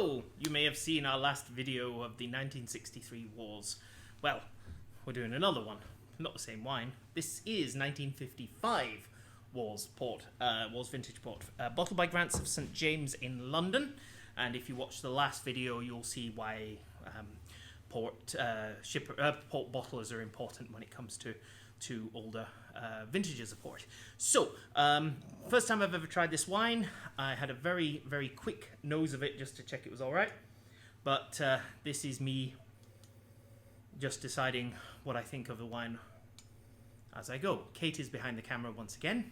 So, you may have seen our last video of the 1963 Wars. Well, we're doing another one. Not the same wine. This is 1955 Wars Port, Wars Vintage Port. Bottled by Grants of St James in London. And if you watch the last video, you'll see why port bottlers are important when it comes to older vintages of port. So, first time I've ever tried this wine. I had a very, very quick nose of it just to check it was all right. But this is me just deciding what I think of the wine as I go. Kate is behind the camera once again.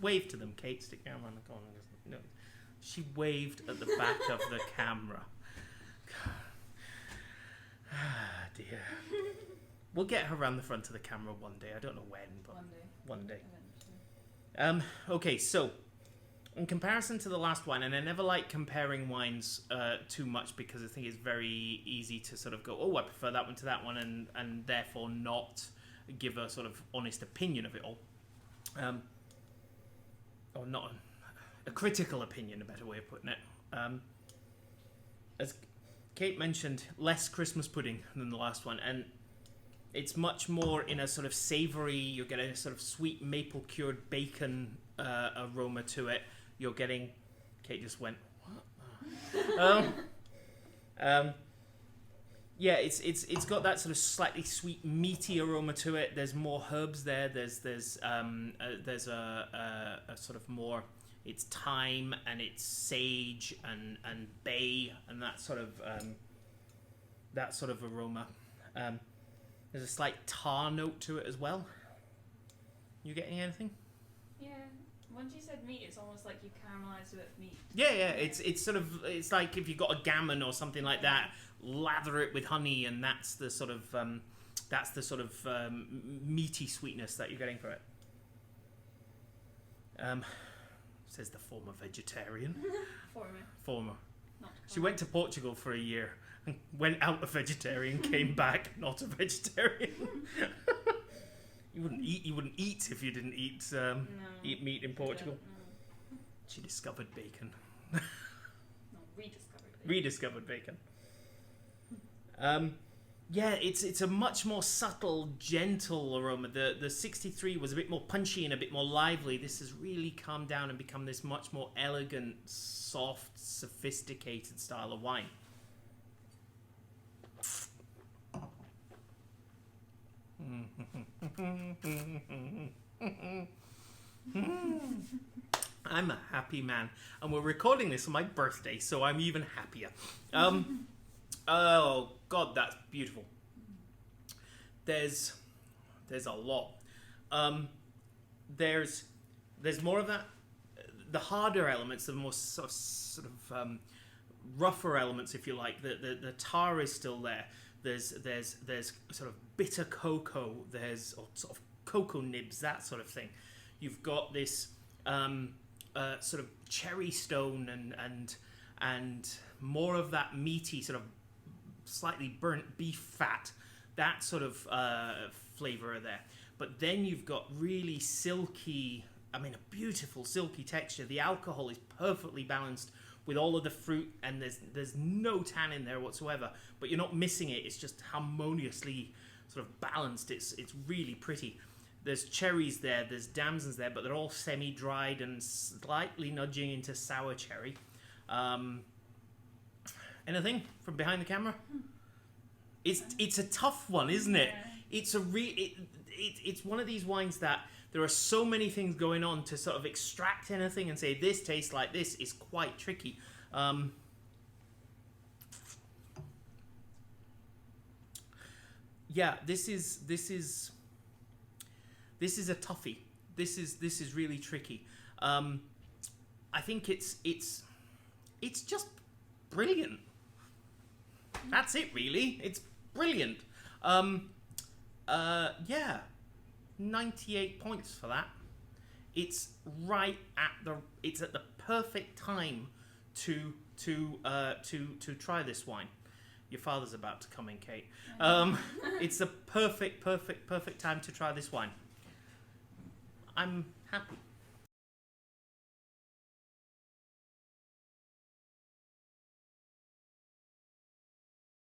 Wave to them, Kate. Stick your arm on the corner. No. She waved at the back of the camera. Ah, dear. We'll get her around the front of the camera one day. I don't know when, but one day. Okay, so in comparison to the last wine, and I never like comparing wines too much because I think it's very easy to sort of go, oh, I prefer that one to that one, and therefore not give a sort of honest opinion of it all. Or not a critical opinion, a better way of putting it. As Kate mentioned, less Christmas pudding than the last one, and it's much more in a sort of savoury, you're getting a sort of sweet maple cured bacon aroma to it. You're getting, Kate just went, what? Yeah, it's got that sort of slightly sweet meaty aroma to it. There's more herbs there. There's a sort of more, it's thyme and it's sage and bay and that sort of aroma. There's a slight tar note to it as well. You getting anything? Yeah. Once you said meat, it's almost like you caramelized a bit of meat. Yeah. It's like if you got a gammon or something like that, lather it with honey, and that's the sort of meaty sweetness that you're getting for it. Says the former vegetarian. Former. She went to Portugal for a year and went out a vegetarian, came back not a vegetarian. You wouldn't eat if you didn't eat eat meat in Portugal. No. She discovered bacon. No, rediscovered bacon. Yeah, it's a much more subtle, gentle aroma. The 63 was a bit more punchy and a bit more lively. This has really calmed down and become this much more elegant, soft, sophisticated style of wine. I'm a happy man, and we're recording this on my birthday, so I'm even happier. Oh God, that's beautiful. There's a lot. There's more of that. The harder elements, the more sort of rougher elements, if you like. The tar is still there. There's sort of bitter cocoa. There's sort of cocoa nibs, that sort of thing. You've got this sort of cherry stone and more of that meaty sort of slightly burnt beef fat. That sort of flavor there. But then you've got really silky, a beautiful silky texture. The alcohol is perfectly balanced with all of the fruit, and there's no tannin there whatsoever, but you're not missing it. It's just harmoniously sort of balanced. It's really pretty. There's cherries there, there's damsons there, but they're all semi-dried and slightly nudging into sour cherry. Anything from behind the camera? It's a tough one, isn't it? It's it's one of these wines that there are so many things going on to sort of extract anything and say this tastes like this is quite tricky. Yeah, this is a toughie. This is really tricky. I think it's just brilliant. That's it, really. It's brilliant. Yeah, 98 points for that. It's right at the perfect time to try this wine. Your father's about to come in, Kate. It's the perfect time to try this wine. I'm happy.